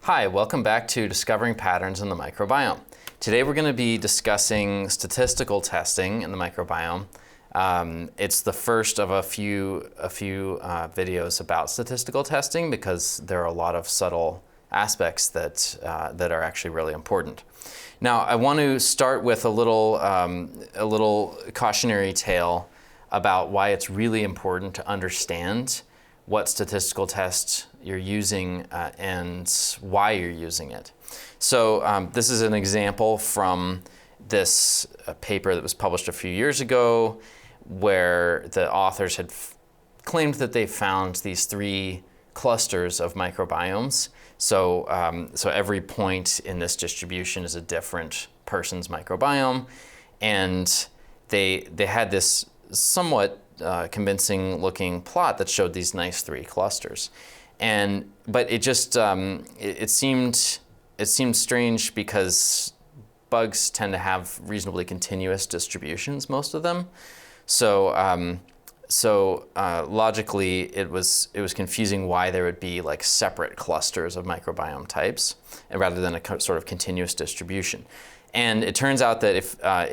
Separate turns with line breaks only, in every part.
Hi, welcome back to Discovering Patterns in the Microbiome. Today we're going to be discussing statistical testing in the microbiome. It's the first of a few videos about statistical testing because there are a lot of subtle aspects that are actually really important. Now, I want to start with a little cautionary tale about why it's really important to understand what statistical test you're using and why you're using it. So this is an example from this paper that was published a few years ago where the authors had claimed that they found these 3 clusters of microbiomes. So every point in this distribution is a different person's microbiome, and they had this somewhat convincing looking plot that showed these nice 3 clusters. But it just it seemed strange because bugs tend to have reasonably continuous distributions, most of them. So logically, it was confusing why there would be like separate clusters of microbiome types, and rather than a sort of continuous distribution. And it turns out that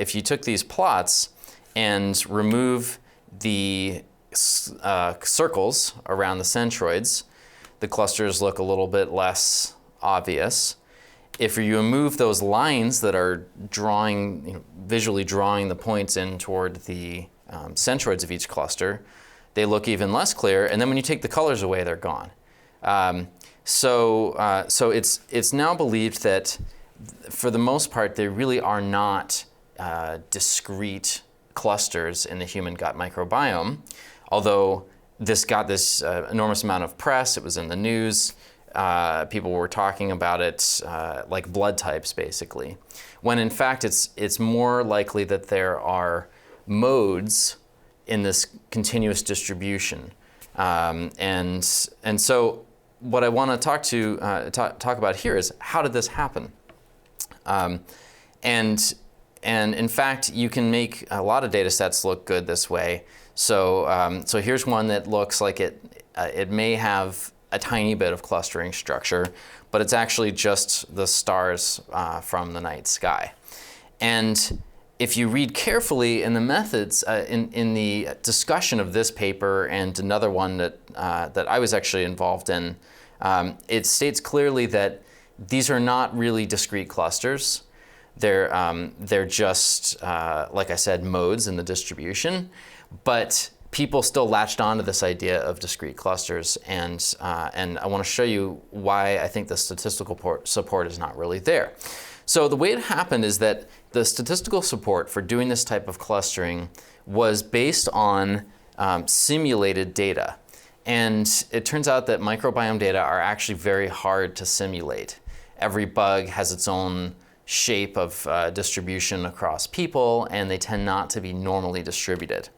if you took these plots and remove the circles around the centroids, the clusters look a little bit less obvious. If you remove those lines that are visually drawing the points in toward the centroids of each cluster, they look even less clear. And then when you take the colors away, they're gone. So it's now believed that for the most part, there really are not discrete clusters in the human gut microbiome, although this got this enormous amount of press. It was in the news. People were talking about it like blood types, basically, when in fact it's more likely that there are modes in this continuous distribution. And so what I want to talk about here is, how did this happen? And in fact, you can make a lot of data sets look good this way. So here's one that looks like it may have a tiny bit of clustering structure, but it's actually just the stars from the night sky. And if you read carefully in the methods, in the discussion of this paper and another one that I was actually involved in, it states clearly that these are not really discrete clusters. They're just, like I said, modes in the distribution, but people still latched onto this idea of discrete clusters, and I want to show you why I think the statistical support is not really there. So the way it happened is that the statistical support for doing this type of clustering was based on simulated data. And it turns out that microbiome data are actually very hard to simulate. Every bug has its own shape of distribution across people, and they tend not to be normally distributed.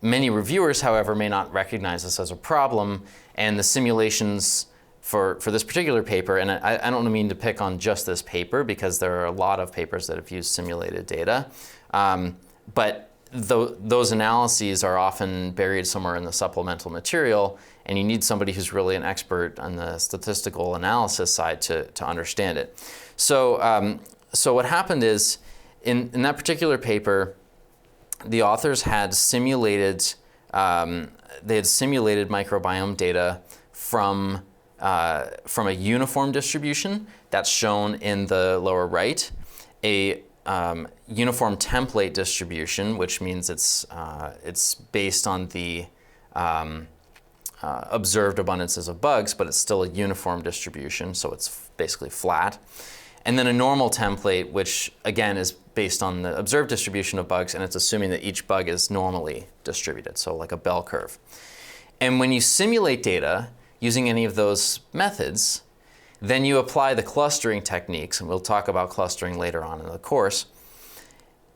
Many reviewers, however, may not recognize this as a problem, and the simulations for this particular paper, and I don't mean to pick on just this paper because there are a lot of papers that have used simulated data, but those analyses are often buried somewhere in the supplemental material, and you need somebody who's really an expert on the statistical analysis side to understand it. So what happened is, in that particular paper, the authors had simulated microbiome data from a uniform distribution that's shown in the lower right, a uniform template distribution, which means it's based on the observed abundances of bugs, but it's still a uniform distribution, so it's basically flat. And then a normal template, which again is based on the observed distribution of bugs, and it's assuming that each bug is normally distributed, so like a bell curve. And when you simulate data using any of those methods, then you apply the clustering techniques, and we'll talk about clustering later on in the course.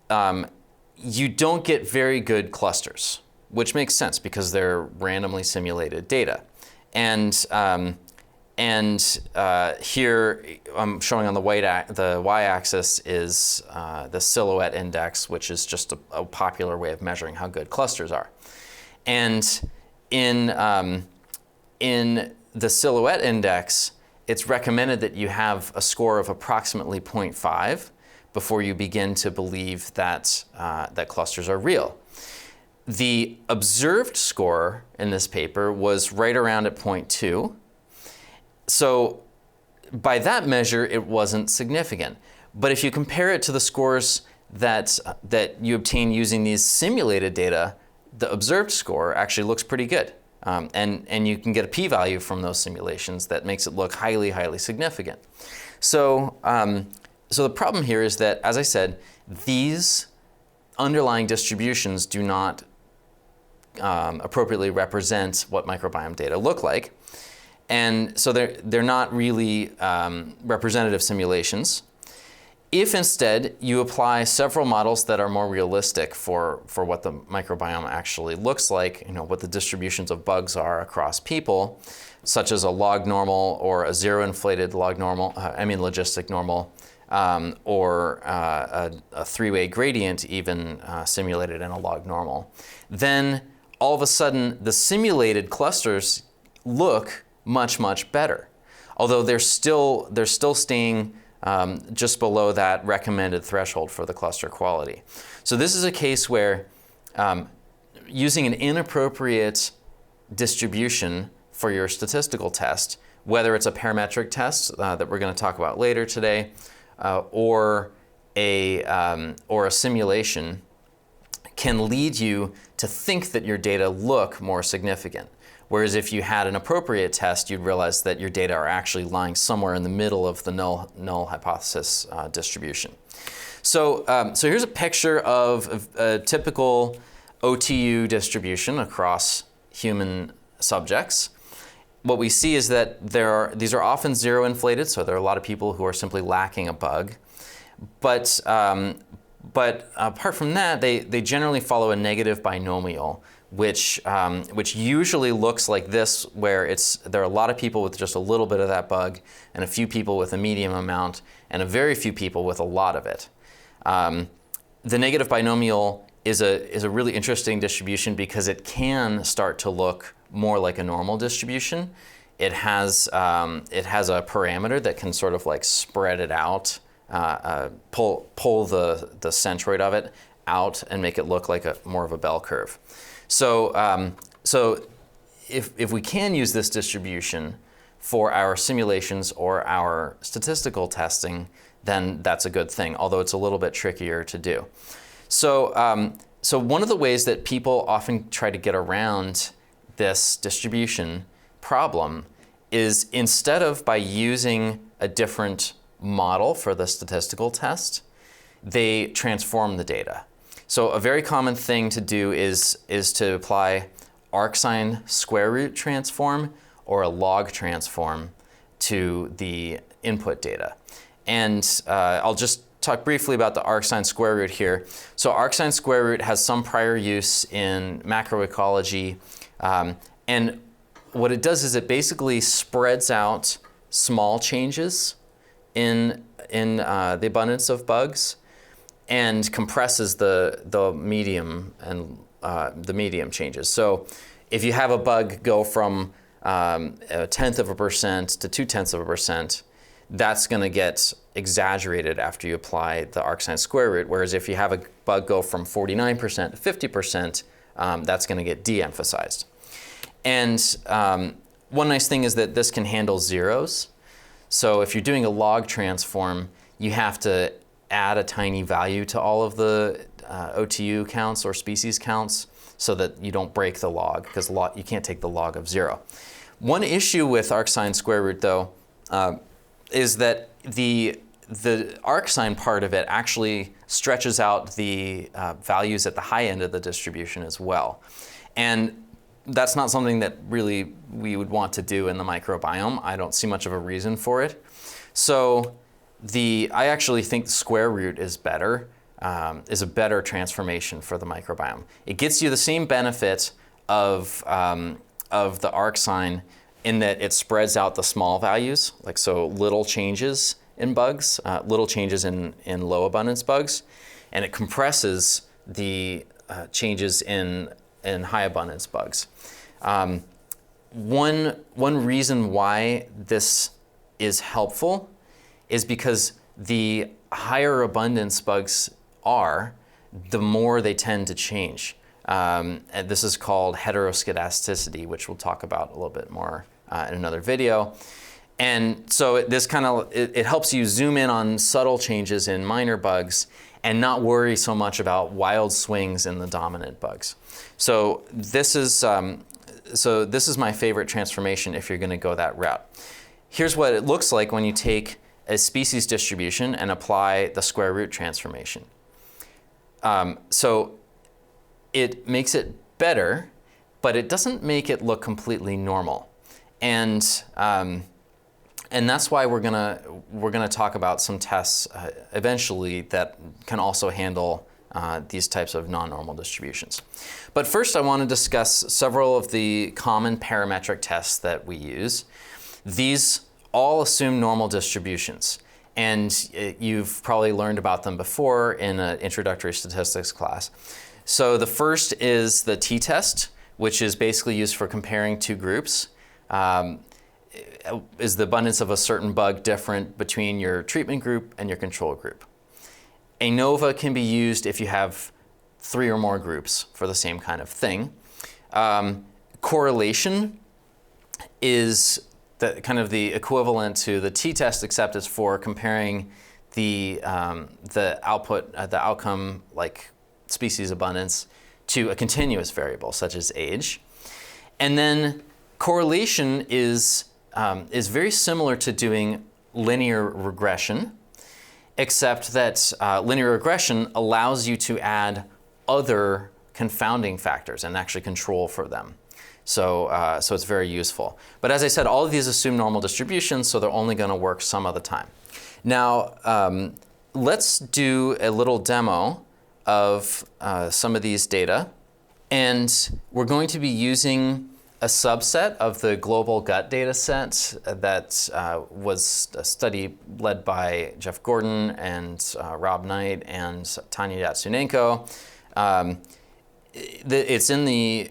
You don't get very good clusters, which makes sense because they're randomly simulated data. And here I'm showing on the y-axis is the silhouette index, which is just a popular way of measuring how good clusters are. And in the silhouette index, it's recommended that you have a score of approximately 0.5 before you begin to believe that, that clusters are real. The observed score in this paper was right around at 0.2. So by that measure, it wasn't significant. But if you compare it to the scores that you obtain using these simulated data, the observed score actually looks pretty good. And you can get a p-value from those simulations that makes it look highly, highly significant. So, so the problem here is that, as I said, these underlying distributions do not appropriately represent what microbiome data look like. And so they're not really representative simulations. If instead you apply several models that are more realistic for what the microbiome actually looks like, what the distributions of bugs are across people, such as a log normal or a zero inflated log normal, logistic normal, or a three-way gradient even simulated in a log normal, then all of a sudden the simulated clusters look much, much better. Although they're still staying just below that recommended threshold for the cluster quality. So this is a case where using an inappropriate distribution for your statistical test, whether it's a parametric test that we're going to talk about later today, or a simulation, can lead you to think that your data look more significant. Whereas if you had an appropriate test, you'd realize that your data are actually lying somewhere in the middle of the null hypothesis distribution. So, so here's a picture of a typical OTU distribution across human subjects. What we see is that these are often zero inflated, so there are a lot of people who are simply lacking a bug. But apart from that, they generally follow a negative binomial, which usually looks like this, where there are a lot of people with just a little bit of that bug, and a few people with a medium amount, and a very few people with a lot of it. The negative binomial is a really interesting distribution because it can start to look more like a normal distribution. It has a parameter that can sort of like spread it out, pull the centroid of it out and make it look like more of a bell curve. So, so if we can use this distribution for our simulations or our statistical testing, then that's a good thing, although it's a little bit trickier to do. So, so one of the ways that people often try to get around this distribution problem is, instead of by using a different model for the statistical test, they transform the data. So a very common thing to do is to apply arcsine square root transform or a log transform to the input data. And I'll just talk briefly about the arcsine square root here. So arcsine square root has some prior use in macroecology. And what it does is it basically spreads out small changes in the abundance of bugs and compresses the medium and the medium changes. So if you have a bug go from 0.1% to 0.2%, that's going to get exaggerated after you apply the arcsine square root. Whereas if you have a bug go from 49% to 50%, that's going to get de-emphasized. And one nice thing is that this can handle zeros. So if you're doing a log transform, you have to add a tiny value to all of the OTU counts or species counts so that you don't break the log, because you can't take the log of 0. One issue with arcsine square root, though, is that the arcsine part of it actually stretches out the values at the high end of the distribution as well. And that's not something that really we would want to do in the microbiome. I don't see much of a reason for it. So I actually think square root is better, is a better transformation for the microbiome. It gets you the same benefit of the arcsine in that it spreads out the small values, like so little changes in bugs, little changes in low abundance bugs, and it compresses the changes in high abundance bugs. one reason why this is helpful is because the higher abundance bugs are, the more they tend to change. And this is called heteroscedasticity, which we'll talk about a little bit more in another video. And so this kind of, it helps you zoom in on subtle changes in minor bugs and not worry so much about wild swings in the dominant bugs. So this is my favorite transformation if you're going to go that route. Here's what it looks like when you take a species distribution and apply the square root transformation. So it makes it better, but it doesn't make it look completely normal. And that's why we're gonna talk about some tests eventually that can also handle these types of non-normal distributions. But first I want to discuss several of the common parametric tests that we use. These all assume normal distributions, and you've probably learned about them before in an introductory statistics class. So the first is the t-test, which is basically used for comparing two groups. Is the abundance of a certain bug different between your treatment group and your control group? ANOVA can be used if you have 3 or more groups for the same kind of thing. Correlation is kind of the equivalent to the t-test, except it's for comparing the outcome, like species abundance, to a continuous variable such as age. And then correlation is very similar to doing linear regression, except that linear regression allows you to add other confounding factors and actually control for them. So it's very useful. But as I said, all of these assume normal distributions, so they're only going to work some of the time. Now, let's do a little demo of some of these data. And we're going to be using a subset of the global gut data set that was a study led by Jeff Gordon and Rob Knight and Tanya Yatsunenko. It's in the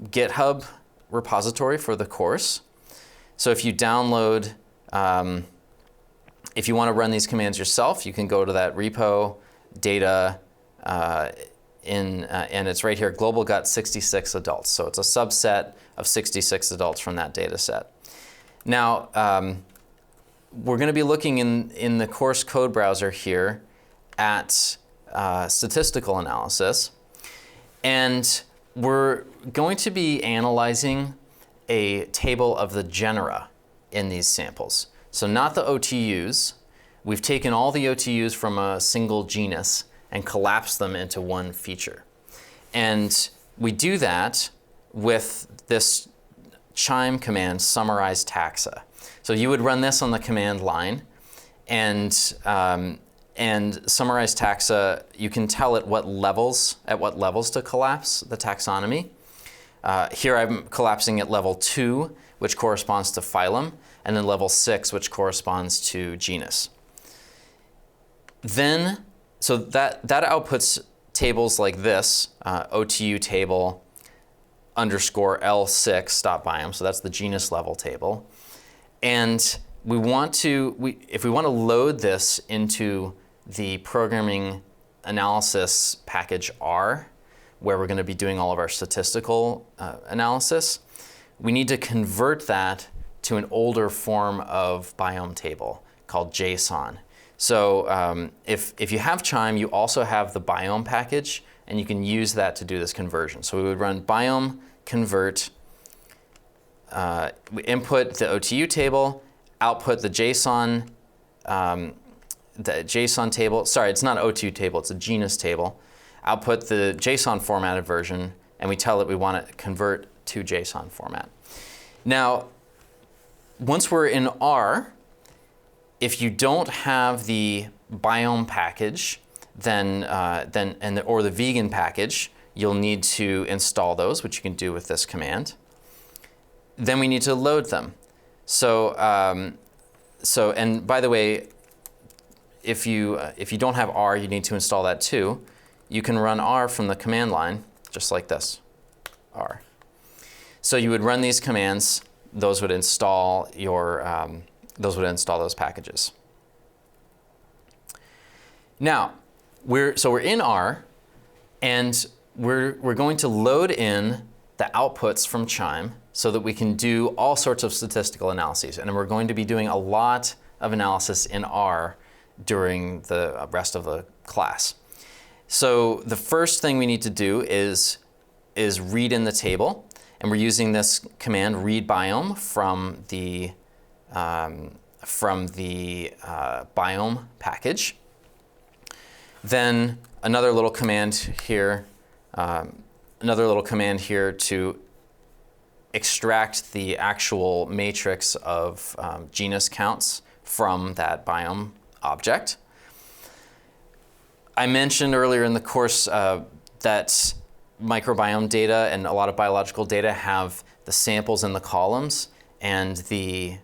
GitHub repository for the course. So if you download, if you want to run these commands yourself, you can go to that repo, data, and it's right here, global gut 66 adults. So it's a subset of 66 adults from that data set. Now, we're going to be looking in the course code browser here at statistical analysis. And we're going to be analyzing a table of the genera in these samples. So not the OTUs. We've taken all the OTUs from a single genus and collapsed them into one feature. And we do that with this chime command, summarize taxa. So you would run this on the command line, and summarize taxa, you can tell at what levels to collapse the taxonomy. Here I'm collapsing at level 2, which corresponds to phylum, and then level 6, which corresponds to genus. Then, so that outputs tables like this, OTU table underscore L6.biome, so that's the genus level table. And if we want to load this into the programming analysis package R, where we're going to be doing all of our statistical analysis, we need to convert that to an older form of biome table called JSON. So if you have Chime, you also have the biome package, and you can use that to do this conversion. So we would run biome convert, we input the OTU table, output the JSON table. Sorry, it's not an OTU table, it's a genus table. Output the JSON formatted version, and we tell it we want to convert to JSON format. Now, once we're in R, if you don't have the biome package, or the vegan package, you'll need to install those, which you can do with this command. Then we need to load them. So, and by the way, if you don't have R, you need to install that too. You can run R from the command line, just like this, R. So you would run these commands, those would install those packages. Now, we're in R, and we're going to load in the outputs from QIIME so that we can do all sorts of statistical analyses. And we're going to be doing a lot of analysis in R during the rest of the class. So the first thing we need to do is read in the table, and we're using this command read biome from the biome package. Then another little command here to extract the actual matrix of genus counts from that biome object. I mentioned earlier in the course that microbiome data and a lot of biological data have the samples in the columns and the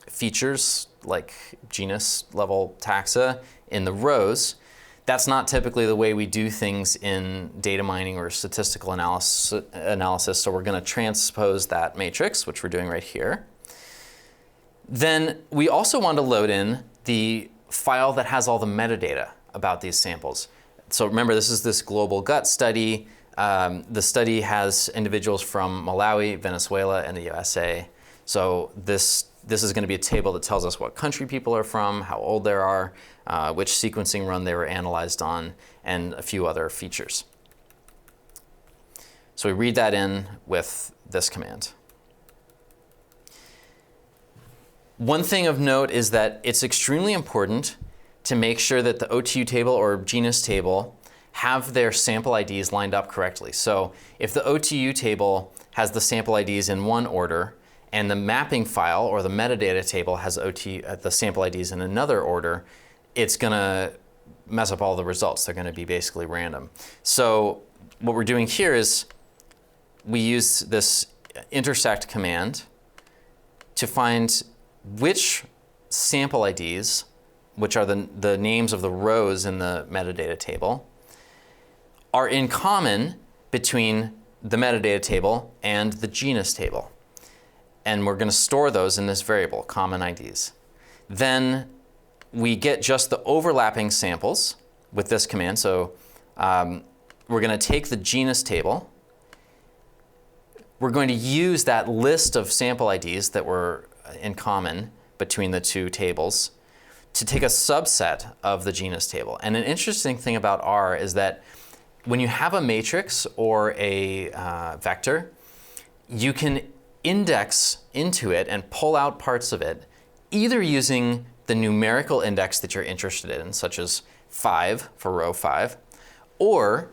features like genus level taxa in the rows. That's not typically the way we do things in data mining or statistical analysis, so we're going to transpose that matrix, which we're doing right here. Then we also want to load in the file that has all the metadata about these samples. So remember, this is this global gut study. The study has individuals from Malawi, Venezuela, and the USA. So this is going to be a table that tells us what country people are from, how old they are, which sequencing run they were analyzed on, and a few other features. So we read that in with this command. One thing of note is that it's extremely important to make sure that the OTU table or genus table have their sample IDs lined up correctly. So if the OTU table has the sample IDs in one order, and the mapping file or the metadata table has the sample IDs in another order, it's going to mess up all the results. They're going to be basically random. So what we're doing here is we use this intersect command to find which sample IDs, which are the names of the rows in the metadata table, are in common between the metadata table and the genus table. And we're going to store those in this variable, common IDs. Then we get just the overlapping samples with this command. So we're going to take the genus table. We're going to use that list of sample IDs that were in common between the two tables to take a subset of the genus table. And an interesting thing about R is that when you have a matrix or a vector, you can index into it and pull out parts of it, either using the numerical index that you're interested in, such as 5 for row 5, or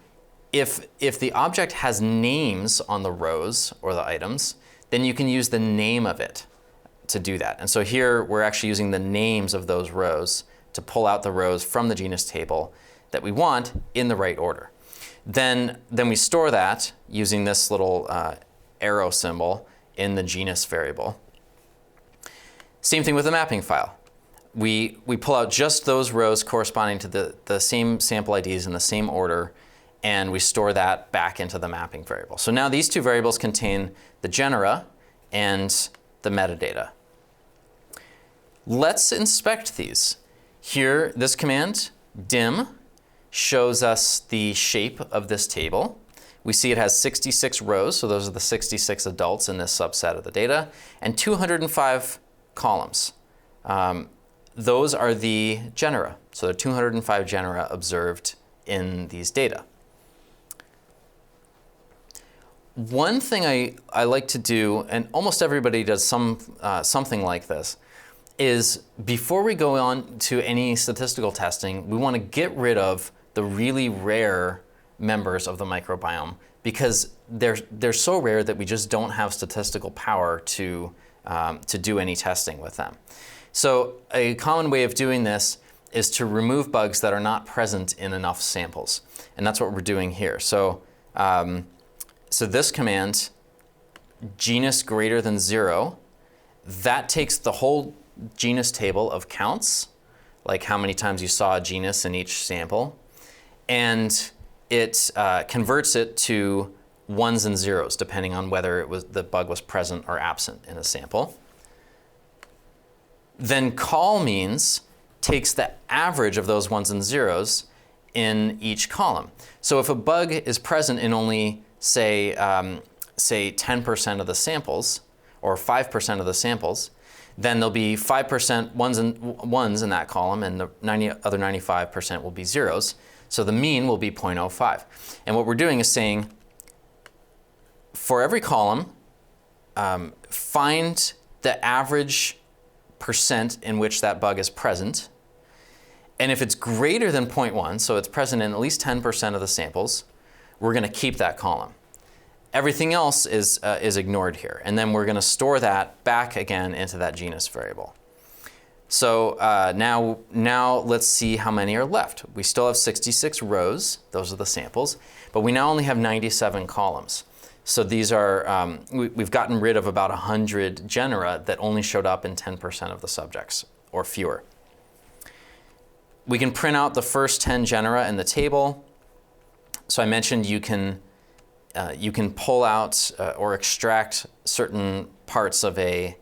if the object has names on the rows or the items, then you can use the name of it to do that. And so here we're actually using the names of those rows to pull out the rows from the genus table that we want in the right order. Then we store that using this little arrow symbol in the genus variable. Same thing with the mapping file. We pull out just those rows corresponding to the same sample IDs in the same order, and we store that back into the mapping variable. So now these two variables contain the genera and the metadata. Let's inspect these. Here, this command, dim, shows us the shape of this table. We see it has 66 rows, so those are the 66 adults in this subset of the data, and 205 columns. Those are the genera. So there are 205 genera observed in these data. One thing I like to do, and almost everybody does something like this, is before we go on to any statistical testing, we want to get rid of the really rare members of the microbiome because they're so rare that we just don't have statistical power to do any testing with them. So a common way of doing this is to remove bugs that are not present in enough samples. And that's what we're doing here. So, so this command, genus greater than 0, that takes the whole genus table of counts, like how many times you saw a genus in each sample, and it converts it to ones and zeros, depending on whether the bug was present or absent in a sample. Then col means takes the average of those ones and zeros in each column. So if a bug is present in only, say 10% of the samples, or 5% of the samples, then there'll be 5% ones in that column, and the other 95% will be zeros. So the mean will be 0.05. And what we're doing is saying, for every column, find the average percent in which that bug is present. And if it's greater than 0.1, so it's present in at least 10% of the samples, we're going to keep that column. Everything else is ignored here. And then we're going to store that back again into that genus variable. So now let's see how many are left. We still have 66 rows. Those are the samples. But we now only have 97 columns. So these are, we've gotten rid of about 100 genera that only showed up in 10% of the subjects or fewer. We can print out the first 10 genera in the table. So I mentioned you can pull out or extract certain parts of a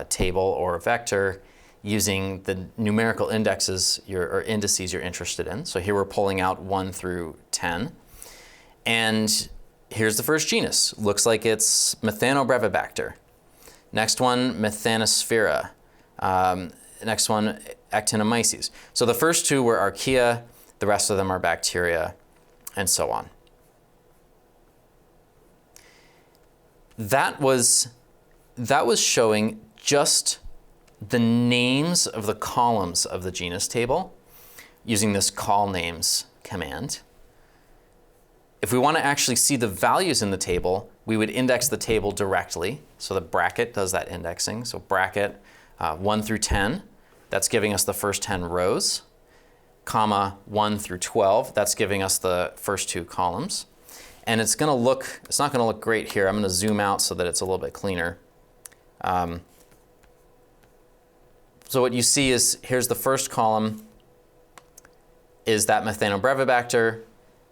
table or a vector using the numerical indexes or indices you're interested in. So here we're pulling out 1 through 10. And here's the first genus. Looks like it's Methanobrevibacter. Next one, Methanosphera. Next one, Actinomyces. So the first two were archaea, the rest of them are bacteria, and so on. That was showing just the names of the columns of the genus table using this call names command. If we want to actually see the values in the table, we would index the table directly. So the bracket does that indexing. So bracket 1 through 10, that's giving us the first 10 rows, comma 1 through 12, that's giving us the first 2 columns. And it's not going to look great here. I'm going to zoom out so that it's a little bit cleaner. So what you see is, here's the first column, is that Methanobrevibacter,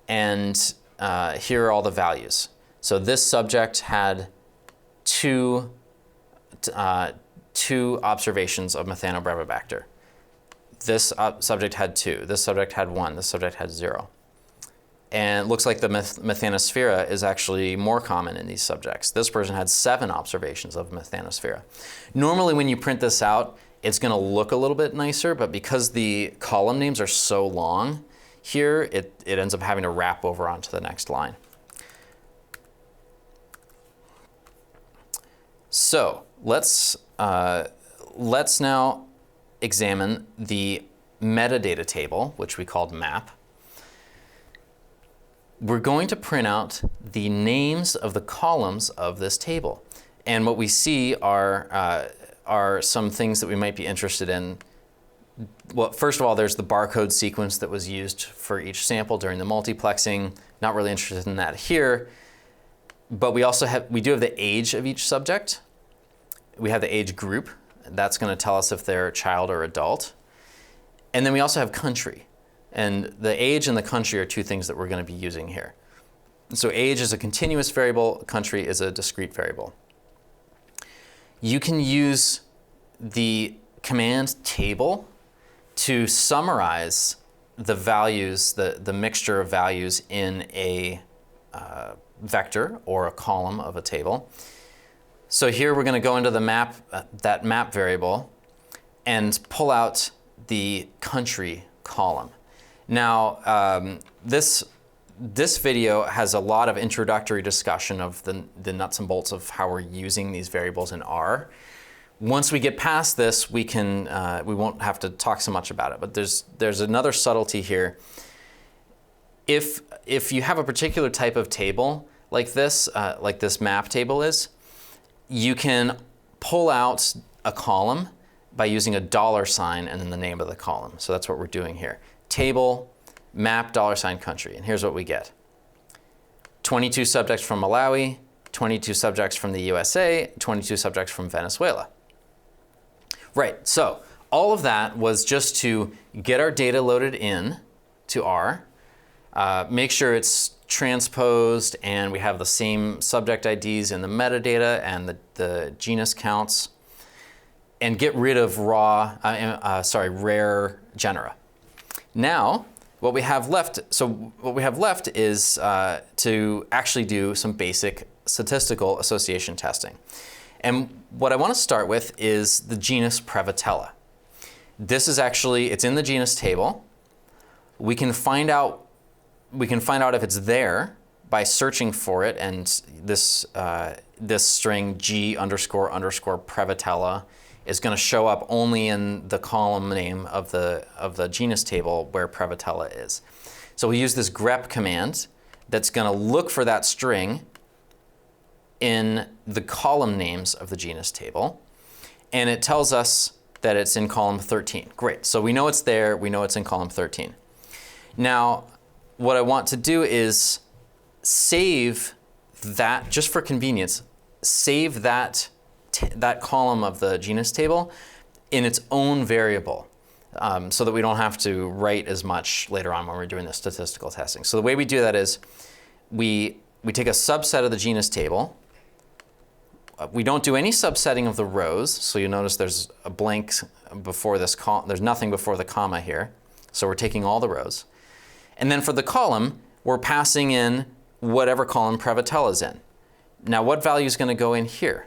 and here are all the values. So this subject had two observations of Methanobrevibacter. This subject had 2, this subject had 1, this subject had 0. And it looks like the Methanosphera is actually more common in these subjects. This person had 7 observations of Methanosphera. Normally when you print this out, it's going to look a little bit nicer, but because the column names are so long here, it ends up having to wrap over onto the next line. So let's now examine the metadata table, which we called map. We're going to print out the names of the columns of this table. And what we see are some things that we might be interested in. Well, first of all, there's the barcode sequence that was used for each sample during the multiplexing. Not really interested in that here. But we do have the age of each subject. We have the age group. That's going to tell us if they're child or adult. And then we also have country. And the age and the country are 2 things that we're going to be using here. So age is a continuous variable, country is a discrete variable. You can use the command table to summarize the values, the mixture of values in a vector or a column of a table. So here we're going to go into the map, that map variable, and pull out the country column. Now, this video has a lot of introductory discussion of the nuts and bolts of how we're using these variables in R. Once we get past this, we won't have to talk so much about it. But there's another subtlety here. If you have a particular type of table like this map table is, you can pull out a column by using a $sign and then the name of the column. So that's what we're doing here. Table, map, $country, and here's what we get. 22 subjects from Malawi, 22 subjects from the USA, 22 subjects from Venezuela. Right, so all of that was just to get our data loaded in to R, make sure it's transposed, and we have the same subject IDs in the metadata and the genus counts, and get rid of rare genera. Now, what we have left is to actually do some basic statistical association testing. And what I want to start with is the genus Prevotella. This is actually, it's in the genus table. We can find out if it's there by searching for it, and this string G __ Prevotella is going to show up only in the column name of the genus table where Prevotella is. So we use this grep command that's going to look for that string in the column names of the genus table, and it tells us that it's in column 13. Great, so we know it's there, we know it's in column 13. Now, what I want to do is save that, just for convenience, save that column of the genus table in its own variable, so that we don't have to write as much later on when we're doing the statistical testing. So the way we do that is we take a subset of the genus table. We don't do any subsetting of the rows, so you notice there's a blank before this there's nothing before the comma here. So we're taking all the rows. And then for the column, we're passing in whatever column Prevotella is in. Now, what value is going to go in here?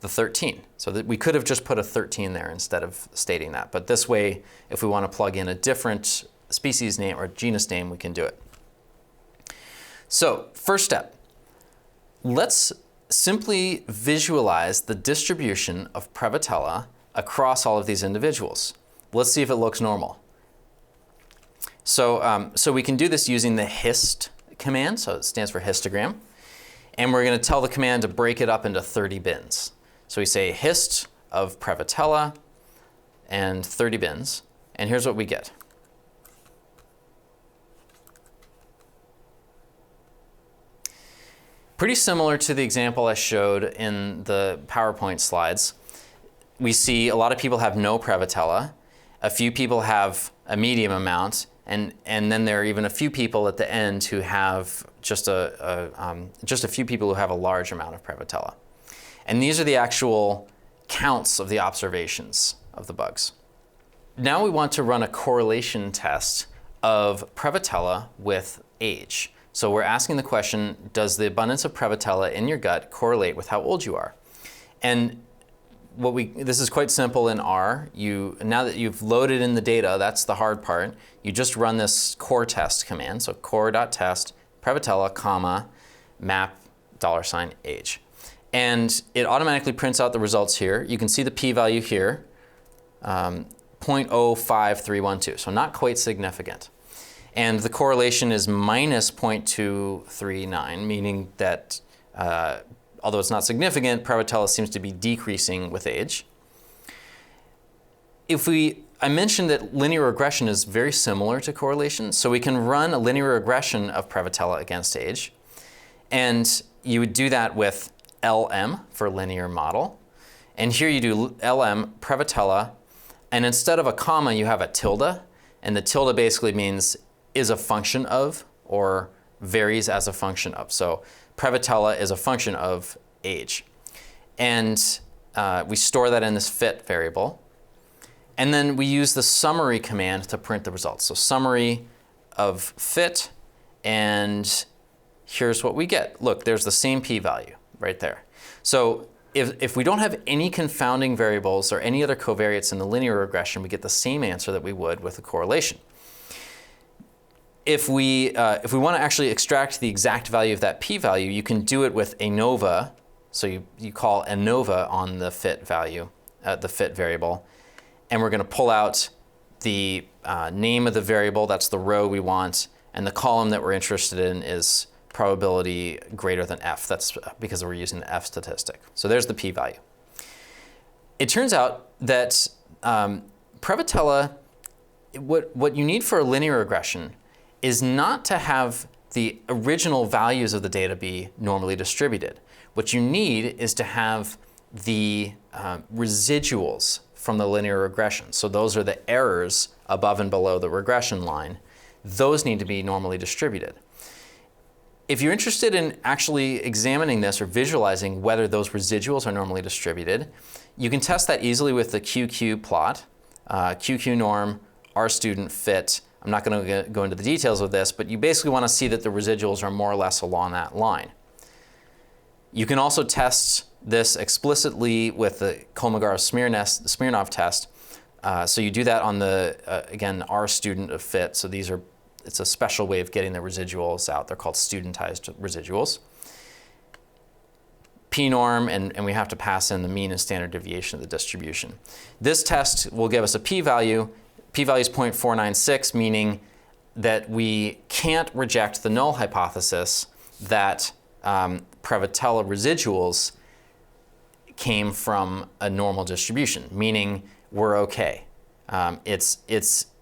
The 13. So that we could have just put a 13 there instead of stating that. But this way, if we want to plug in a different species name or genus name, we can do it. So first step, let's simply visualize the distribution of Prevotella across all of these individuals. Let's see if it looks normal. So, so we can do this using the hist command, so it stands for histogram. And we're going to tell the command to break it up into 30 bins. So we say hist of Prevotella and 30 bins, and here's what we get. Pretty similar to the example I showed in the PowerPoint slides. We see a lot of people have no Prevotella, a few people have a medium amount, and then there are even a few people at the end who have just a few people who have a large amount of Prevotella. And these are the actual counts of the observations of the bugs. Now we want to run a correlation test of Prevotella with age. So we're asking the question, does the abundance of Prevotella in your gut correlate with how old you are? And this is quite simple in R. Now that you've loaded in the data, that's the hard part. You just run this core test command. So core.test Prevotella, comma, map $age. And it automatically prints out the results here. You can see the p-value here, 0.05312, so not quite significant. And the correlation is minus 0.239, meaning that although it's not significant, Prevotella seems to be decreasing with age. I mentioned that linear regression is very similar to correlation, so we can run a linear regression of Prevotella against age. And you would do that with LM for linear model. And here you do LM Prevotella, and instead of a comma, you have a tilde. And the tilde basically means is a function of or varies as a function of. So Prevotella is a function of age. And we store that in this fit variable. And then we use the summary command to print the results. So summary of fit, and here's what we get. Look, there's the same p-value right there. So if we don't have any confounding variables or any other covariates in the linear regression, we get the same answer that we would with a correlation. If we want to actually extract the exact value of that p-value, you can do it with ANOVA. So you call ANOVA on the fit value, the fit variable, and we're going to pull out the name of the variable, that's the row we want, and the column that we're interested in is probability greater than f. That's because we're using the f statistic. So there's the p-value. It turns out that Prevotella, what you need for a linear regression is not to have the original values of the data be normally distributed. What you need is to have the residuals from the linear regression. So those are the errors above and below the regression line. Those need to be normally distributed. If you're interested in actually examining this or visualizing whether those residuals are normally distributed, you can test that easily with the QQ plot, QQ norm, R student fit. I'm not going to go into the details of this, but you basically want to see that the residuals are more or less along that line. You can also test this explicitly with the Kolmogorov-Smirnov test. So you do that on the, again, R student of fit. So it's a special way of getting the residuals out. They're called studentized residuals. P-norm, and we have to pass in the mean and standard deviation of the distribution. This test will give us a p-value. P-value is 0.496, meaning that we can't reject the null hypothesis that Prevotella residuals came from a normal distribution, meaning we're okay.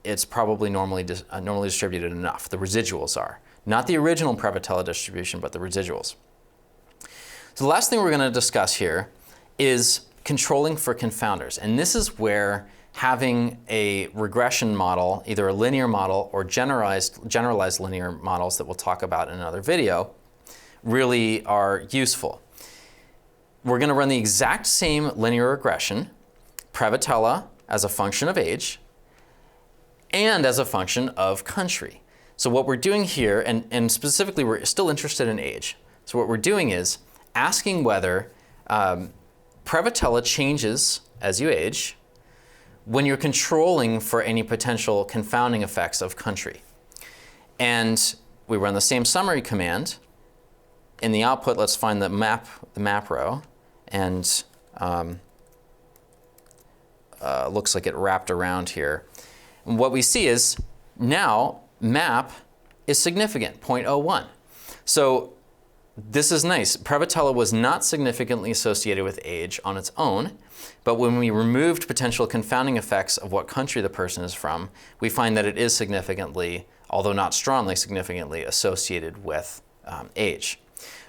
It's probably normally distributed enough. The residuals are. Not the original Prevotella distribution, but the residuals. So the last thing we're going to discuss here is controlling for confounders. And this is where having a regression model, either a linear model or generalized linear models that we'll talk about in another video, really are useful. We're going to run the exact same linear regression, Prevotella as a function of age, and as a function of country. So what we're doing here, and specifically we're still interested in age. So what we're doing is asking whether Prevotella changes as you age when you're controlling for any potential confounding effects of country. And we run the same summary command. In the output, let's find the map row, and looks like it wrapped around here. And what we see is now map is significant, 0.01. So this is nice. Prevotella was not significantly associated with age on its own, but when we removed potential confounding effects of what country the person is from, we find that it is significantly, although not strongly, significantly associated with age.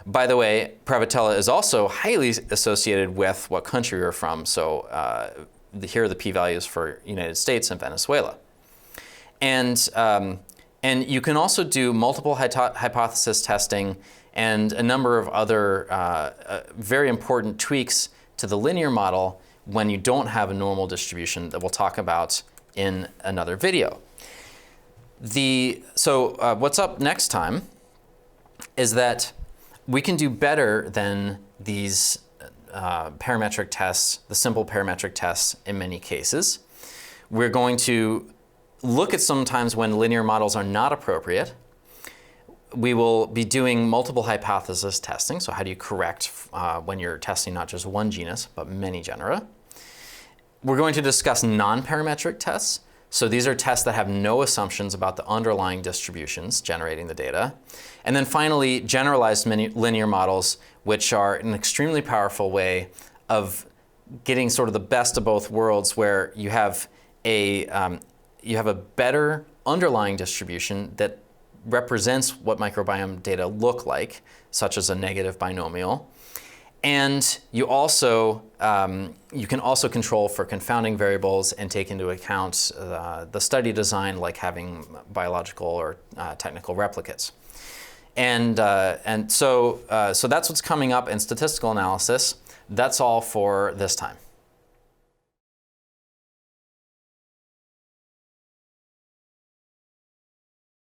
By the way, Prevotella is also highly associated with what country we're from. So here are the p-values for United States and Venezuela. And you can also do multiple hypothesis testing and a number of other very important tweaks to the linear model when you don't have a normal distribution that we'll talk about in another video. So what's up next time is that we can do better than these parametric tests, the simple parametric tests in many cases. We're going to look at sometimes when linear models are not appropriate. We will be doing multiple hypothesis testing. So how do you correct when you're testing not just one genus, but many genera? We're going to discuss non-parametric tests. So these are tests that have no assumptions about the underlying distributions generating the data. And then finally, generalized linear models, which are an extremely powerful way of getting sort of the best of both worlds, where you have a better underlying distribution that represents what microbiome data look like, such as a negative binomial. And you also you can also control for confounding variables and take into account the study design, like having biological or technical replicates. And so that's what's coming up in statistical analysis. That's all for this time.